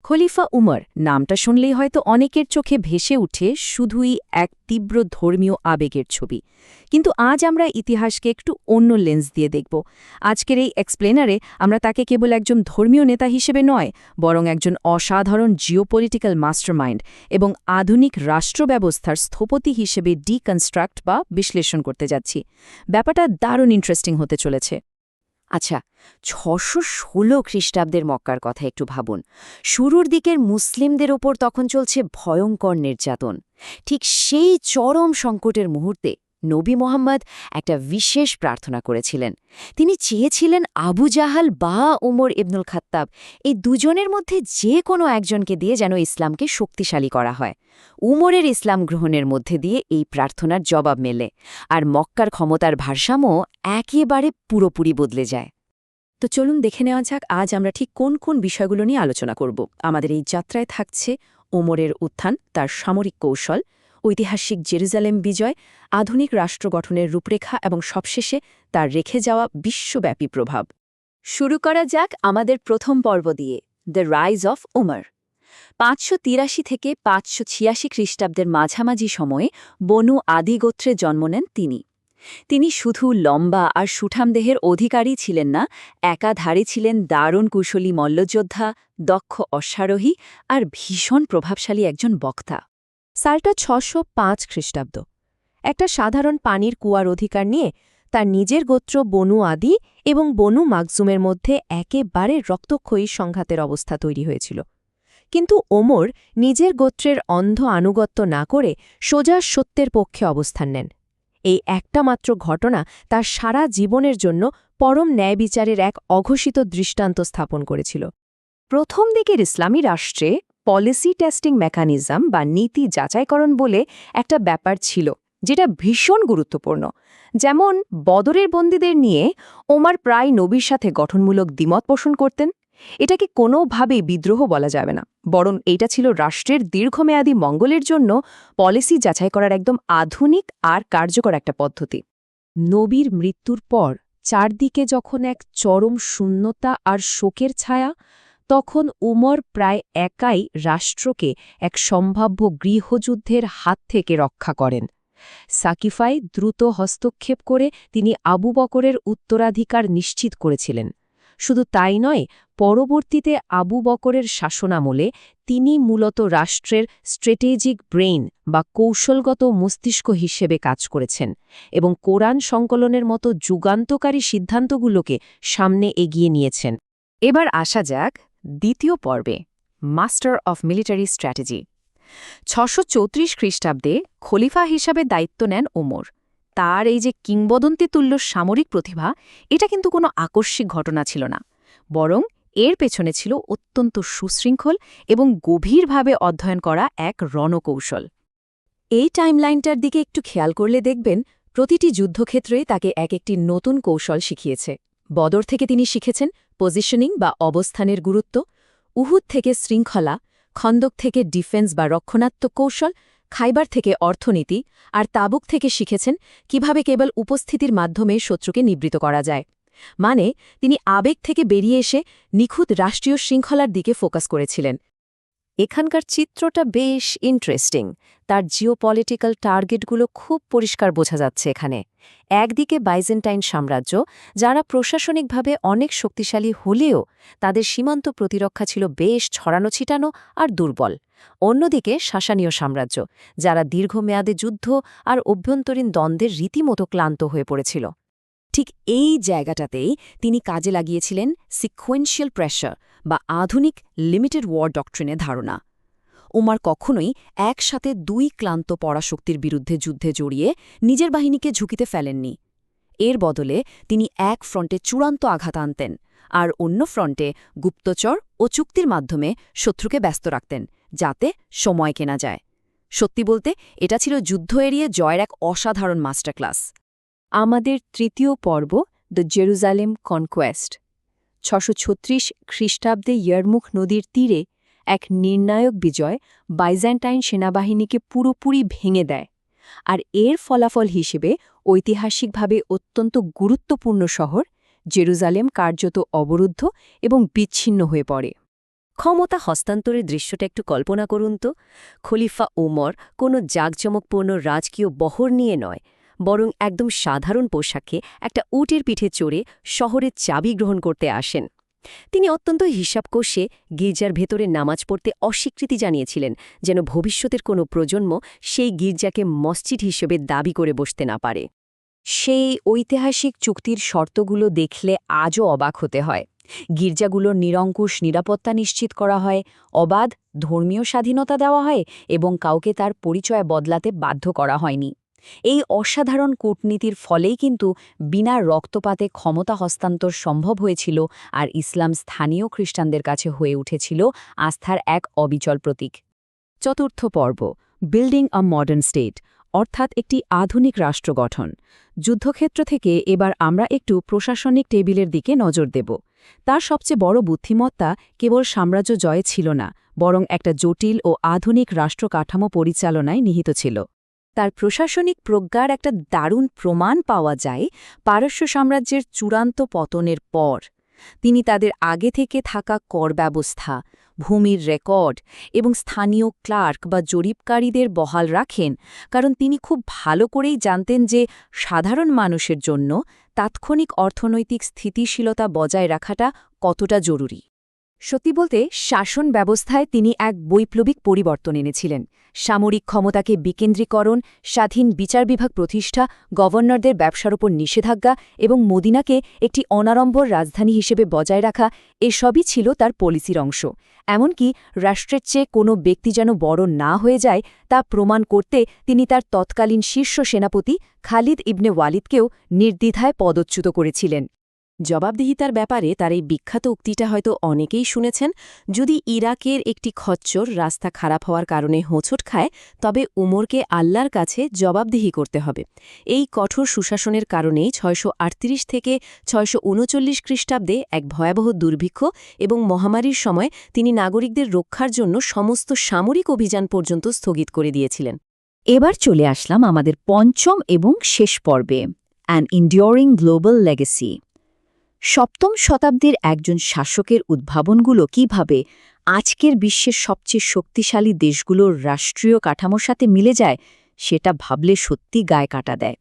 খলিফা উমর নামটা শুনলেই হয়তো অনেকের চোখে ভেসে উঠে শুধুই এক তীব্র ধর্মীয় আবেগের ছবি। কিন্তু আজ আমরা ইতিহাসকে একটু অন্য লেন্স দিয়ে দেখব। আজকের এই এক্সপ্লেনারে আমরা তাকে কেবল একজন ধর্মীয় নেতা হিসেবে নয়, বরং একজন অসাধারণ জিওপলিটিক্যাল মাস্টারমাইন্ড এবং আধুনিক রাষ্ট্র ব্যবস্থার স্থপতি হিসেবে ডিকনস্ট্রাক্ট বা বিশ্লেষণ করতে যাচ্ছি। ব্যাপারটা দারুণ ইন্টারেস্টিং হতে চলেছে। আচ্ছা, ৬১৬ খ্রিস্টাব্দের মক্কার কথা একটু ভাবুন। শুরুর দিকের মুসলিমদের ওপর তখন চলছে ভয়ঙ্কর নির্যাতন। ঠিক সেই চরম সংকটের মুহূর্তে নবী মোহাম্মদ একটা বিশেষ প্রার্থনা করেছিলেন। তিনি চেয়েছিলেন আবু জাহাল বা উমর ইবনুল খাত্তাব এই দুজনের মধ্যে যে কোনো একজনকে দিয়ে যেন ইসলামকে শক্তিশালী করা হয়। উমরের ইসলাম গ্রহণের মধ্যে দিয়ে এই প্রার্থনার জবাব মেলে, আর মক্কার ক্ষমতার ভারসাম্য একেবারে পুরোপুরি বদলে যায়। তো চলুন দেখে নেওয়া যাক আজ আমরা ঠিক কোন কোন বিষয়গুলো নিয়ে আলোচনা করব। আমাদের এই যাত্রায় থাকছে ওমরের উত্থান, তার সামরিক কৌশল, ঐতিহাসিক জেরুজালেম বিজয়, আধুনিক রাষ্ট্র গঠনের রূপরেখা এবং সবশেষে তার রেখে যাওয়া বিশ্বব্যাপী প্রভাব। শুরু করা যাক আমাদের প্রথম পর্ব দিয়ে, দ্য রাইজ অফ উমর। ৫৮৩ থেকে ৫৮৬ খ্রিস্টাব্দের মাঝামাঝি সময়ে বনু আদি গোত্রে জন্ম নেন তিনি শুধু লম্বা আর সুঠাম দেহের অধিকারী ছিলেন না, একাধারে ছিলেন দারুণ কুশলী মল্লযোদ্ধা, দক্ষ অশ্বারোহী আর ভীষণ প্রভাবশালী একজন বক্তা। সালটা ৬০৫ খ্রিস্টাব্দ। একটা সাধারণ পানির কুয়ার অধিকার নিয়ে তার নিজের গোত্র বনু আদি এবং বনু মাকজুমের মধ্যে একেবারে রক্তক্ষয়ী সংঘাতের অবস্থা তৈরি হয়েছিল। কিন্তু ওমর নিজের গোত্রের অন্ধ আনুগত্য না করে সোজা সত্যের পক্ষে অবস্থান নেন। এই একটা মাত্র ঘটনা তার সারা জীবনের জন্য পরম ন্যায়বিচারের এক অঘোষিত দৃষ্টান্ত স্থাপন করেছিল। প্রথম দিকের ইসলামী রাষ্ট্রে পলিসি টেস্টিং মেকানিজম বা নীতি যাচাইকরণ বলে একটা ব্যাপার ছিল, যেটা ভীষণ গুরুত্বপূর্ণ। যেমন বদরের বন্দীদের নিয়ে ওমর প্রায় নবীর সাথে গঠনমূলক দ্বিমত পোষণ করতেন। এটাকে কোনোভাবেই বিদ্রোহ বলা যাবে না, বরং এটা ছিল রাষ্ট্রের দীর্ঘমেয়াদী মঙ্গলের জন্য পলিসি যাচাই করার একদম আধুনিক আর কার্যকর একটা পদ্ধতি। নবীর মৃত্যুর পর চারদিকে যখন এক চরম শূন্যতা আর শোকের ছায়া, তখন উমর প্রায় একাই রাষ্ট্রকে এক সম্ভাব্য গৃহযুদ্ধের হাত থেকে রক্ষা করেন। সাকিফায় দ্রুত হস্তক্ষেপ করে তিনি আবু বকরের উত্তরাধিকার নিশ্চিত করেছিলেন। শুধু তাই নয়, পরবর্তীতে আবু বকরের শাসনামলে তিনি মূলত রাষ্ট্রের স্ট্র্যাটেজিক ব্রেইন বা কৌশলগত মস্তিষ্ক হিসেবে কাজ করেছেন এবং কোরআন সংকলনের মতো যুগান্তকারী সিদ্ধান্তগুলোকে সামনে এগিয়ে নিয়েছেন। এবার আসা যাক দ্বিতীয় পর্বে, মাস্টার অফ মিলিটারি স্ট্র্যাটেজি। ৬৩৪ খ্রিস্টাব্দে খলিফা হিসাবে দায়িত্ব নেন ওমর। তার এই যে কিংবদন্তিতুল্য সামরিক প্রতিভা, এটা কিন্তু কোনো আকস্মিক ঘটনা ছিল না, বরং এর পেছনে ছিল অত্যন্ত সুশৃঙ্খল এবং গভীরভাবে অধ্যয়ন করা এক রণকৌশল। এই টাইমলাইনটার দিকে একটু খেয়াল করলে দেখবেন প্রতিটি যুদ্ধক্ষেত্রেই তাকে এক একটি নতুন কৌশল শিখিয়েছে। বদর থেকে তিনি শিখেছেন পজিশনিং বা অবস্থানের গুরুত্ব, উহুদ থেকে শৃঙ্খলা, খন্দক থেকে ডিফেন্স বা রক্ষণাত্মক কৌশল, খাইবার থেকে অর্থনীতি, আর তাবুক থেকে শিখেছেন কিভাবে কেবল উপস্থিতির মাধ্যমে শত্রুকে নিবৃত করা যায়। মানে তিনি আবেগ থেকে বেরিয়ে এসে নিখুঁত রাষ্ট্রীয় শৃঙ্খলার দিকে ফোকাস করেছিলেন। এখানকার চিত্রটা বেশ ইন্টারেস্টিং। তার জিওপলিটিক্যাল টার্গেটগুলো খুব পরিষ্কার বোঝা যাচ্ছে এখানে। একদিকে বাইজেন্টাইন সাম্রাজ্য, যারা প্রশাসনিকভাবে অনেক শক্তিশালী হলেও তাদের সীমান্ত প্রতিরক্ষা ছিল বেশ ছড়ানো ছিটানো আর দুর্বল। অন্যদিকে সাসানীয় সাম্রাজ্য, যারা দীর্ঘমেয়াদে যুদ্ধ আর অভ্যন্তরীণ দ্বন্দ্বের রীতিমতো ক্লান্ত হয়ে পড়েছিল। ঠিক এই জায়গাটাতেই তিনি কাজে লাগিয়েছিলেন সিকোয়েন্সিয়াল প্রেশার বা আধুনিক লিমিটেড ওয়ার ডক্ট্রিনের ধারণা। উমর কখনোই একসাথে দুই ক্লান্ত পরাশক্তির বিরুদ্ধে যুদ্ধে জড়িয়ে নিজের বাহিনীকে ঝুঁকিতে ফেলেননি। এর বদলে তিনি এক ফ্রন্টে চূড়ান্ত আঘাত আনতেন আর অন্য ফ্রন্টে গুপ্তচর ও চুক্তির মাধ্যমে শত্রুকে ব্যস্ত রাখতেন, যাতে সময় কেনা যায়। সত্যি বলতে এটা ছিল যুদ্ধ এড়িয়ে জয়ের এক অসাধারণ মাস্টার ক্লাস। আমাদের তৃতীয় পর্ব, দ্য জেরুজালেম কনকোয়েস্ট। ৬৩৬ খ্রিস্টাব্দে ইয়ারমুখ নদীর তীরে এক নির্ণায়ক বিজয় বাইজেন্টাইন সেনাবাহিনীকে পুরোপুরি ভেঙে দেয়, আর এর ফলাফল হিসেবে ঐতিহাসিকভাবে অত্যন্ত গুরুত্বপূর্ণ শহর জেরুজালেম কার্যত অবরুদ্ধ এবং বিচ্ছিন্ন হয়ে পড়ে। ক্ষমতা হস্তান্তরের দৃশ্যটা একটু কল্পনা করুন তো। খলিফা ওমর কোনো জাঁকজমকপূর্ণ রাজকীয় বহর নিয়ে নয়, বরং একদম সাধারণ পোশাকে একটা উটের পিঠে চড়ে শহরের চাবি গ্রহণ করতে আসেন। তিনি অত্যন্ত হিসাব কষে গির্জার ভেতরে নামাজ পড়তে অস্বীকৃতি জানিয়েছিলেন, যেন ভবিষ্যতের কোনো প্রজন্ম সেই গির্জাকে মসজিদ হিসেবে দাবি করে বসতে না পারে। সেই ঐতিহাসিক চুক্তির শর্তগুলো দেখলে আজও অবাক হতে হয়। গির্জাগুলোর নিরঙ্কুশ নিরাপত্তা নিশ্চিত করা হয়, অবাধ ধর্মীয় স্বাধীনতা দেওয়া হয় এবং কাউকে তার পরিচয় বদলাতে বাধ্য করা হয়নি। এই অসাধারণ কূটনীতির ফলেই কিন্তু বিনা রক্তপাতে ক্ষমতা হস্তান্তর সম্ভব হয়েছিল, আর ইসলাম স্থানীয় খ্রিস্টানদের কাছে হয়ে উঠেছিল আস্থার এক অবিচল প্রতীক। চতুর্থ পর্ব, বিল্ডিং আ মডার্ন স্টেট, অর্থাৎ একটি আধুনিক রাষ্ট্র গঠন। যুদ্ধক্ষেত্র থেকে এবার আমরা একটু প্রশাসনিক টেবিলের দিকে নজর দেব। তার সবচেয়ে বড় বুদ্ধিমত্তা কেবল সাম্রাজ্য জয়ে ছিল না, বরং একটা জটিল ও আধুনিক রাষ্ট্র কাঠামো পরিচালনায় নিহিত ছিল। তার প্রশাসনিক প্রজ্ঞার একটা দারুণ প্রমাণ পাওয়া যায় পারস্য সাম্রাজ্যের চূড়ান্ত পতনের পর। তিনি তাদের আগে থেকে থাকা কর ব্যবস্থা, ভূমির রেকর্ড এবং স্থানীয় ক্লার্ক বা জরিপকারীদের বহাল রাখেন, কারণ তিনি খুব ভালো করেই জানতেন যে সাধারণ মানুষের জন্য তাৎক্ষণিক অর্থনৈতিক স্থিতিশীলতা বজায় রাখাটা কতটা জরুরি। সত্যি বলতে শাসন ব্যবস্থায় তিনি এক বৈপ্লবিক পরিবর্তন এনেছিলেন। সামরিক ক্ষমতাকে বিকেন্দ্রীকরণ, স্বাধীন বিচার বিভাগ প্রতিষ্ঠা, গভর্নরদের ব্যবসার ওপর নিষেধাজ্ঞা এবং মদিনাকে একটি অনাড়ম্বর রাজধানী হিসেবে বজায় রাখা, এসবই ছিল তার পলিসির অংশ। এমনকি রাষ্ট্রের চেয়ে কোনো ব্যক্তি যেন বড় না হয়ে যায় তা প্রমাণ করতে তিনি তার তৎকালীন শীর্ষ সেনাপতি খালিদ ইবনে ওয়ালিদকেও নির্দ্বিধায় পদচ্যুত করেছিলেন। জবাবদিহিতার ব্যাপারে তার এই বিখ্যাত উক্তিটা হয়তো অনেকেই শুনেছেন, যদি ইরাকের একটি খচ্চর রাস্তা খারাপ হওয়ার কারণে হোঁচট খায়, তবে উমরকে আল্লাহর কাছে জবাবদিহি করতে হবে। এই কঠোর সুশাসনের কারণেই 638 থেকে 639 খ্রিস্টাব্দে এক ভয়াবহ দুর্ভিক্ষ এবং মহামারীর সময় তিনি নাগরিকদের রক্ষার জন্য সমস্ত সামরিক অভিযান পর্যন্ত স্থগিত করে দিয়েছিলেন। এবার চলে আসলাম আমাদের পঞ্চম এবং শেষ পর্বে, অ্যান ইন্ডিওরিং গ্লোবাল লেগেসি। সপ্তম শতাব্দীর একজন শাসকের উদ্ভাবনগুলো কিভাবে আজকের বিশ্বের সবচেয়ে শক্তিশালী দেশগুলোর রাষ্ট্রীয় কাঠামোর সাথে মিলে যায়, সেটা ভাবলে সত্যি গায়ে কাটা দেয়।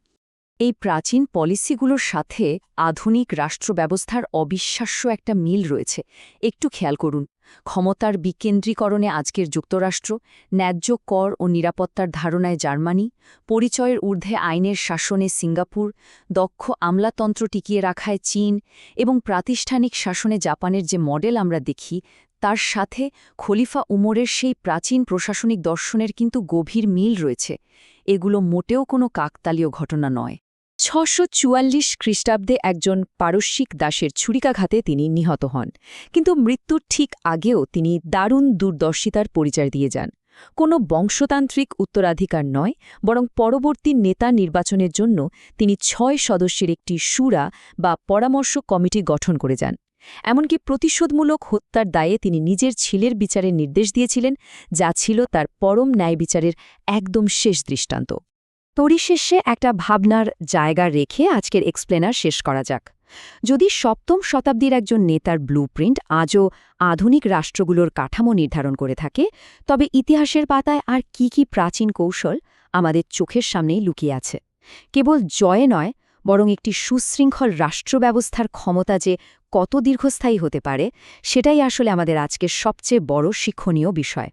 এই প্রাচীন পলিসিগুলোর সাথে আধুনিক রাষ্ট্র ব্যবস্থার অবিশ্বাস্য একটা মিল রয়েছে। একটু খেয়াল করুন, ক্ষমতার বিকেন্দ্রীকরণে আজকের যুক্তরাষ্ট্র, ন্যায্য কর ও নিরাপত্তার ধারণায় জার্মানি, পরিচয়ের ঊর্ধ্বে আইনের শাসনে সিঙ্গাপুর, দক্ষ আমলাতন্ত্র টিকিয়ে রাখায় চীন এবং প্রাতিষ্ঠানিক শাসনে জাপানের যে মডেল আমরা দেখি, তার সাথে খলিফা উমরের সেই প্রাচীন প্রশাসনিক দর্শনের কিন্তু গভীর মিল রয়েছে। এগুলো মোটেও কোনো কাকতালীয় ঘটনা নয়। 644 খ্রিস্টাব্দে একজন পারস্যিক দাসের ছুরিকাঘাতে তিনি নিহত হন, কিন্তু মৃত্যুর ঠিক আগেও তিনি দারুণ দূরদর্শিতার পরিচয় দিয়ে যান। কোনো বংশতান্ত্রিক উত্তরাধিকার নয়, বরং পরবর্তী নেতা নির্বাচনের জন্য তিনি 6 সদস্যের একটি শুরা বা পরামর্শ কমিটি গঠন করে যান। এমনকি প্রতিশোধমূলক হত্যার দায়ে তিনি নিজের ছেলের বিচারের নির্দেশ দিয়েছিলেন, যা ছিল তার পরম ন্যায় বিচারের একদম শেষ দৃষ্টান্ত। পরিশেষে একটা ভাবনার জায়গা রেখে আজকের এক্সপ্লেনার শেষ করা যাক। যদি সপ্তম শতাব্দীর একজন নেতার ব্লুপ্রিন্ট আজও আধুনিক রাষ্ট্রগুলোর কাঠামো নির্ধারণ করে থাকে, তবে ইতিহাসের পাতায় আর কি কি প্রাচীন কৌশল আমাদের চোখের সামনেই লুকিয়ে আছে। কেবল জয়ে নয়, বরং একটি সুশৃঙ্খল রাষ্ট্র ব্যবস্থার ক্ষমতা যে কত দীর্ঘস্থায়ী হতে পারে, সেটাই আসলে আমাদের আজকের সবচেয়ে বড় শিক্ষণীয় বিষয়।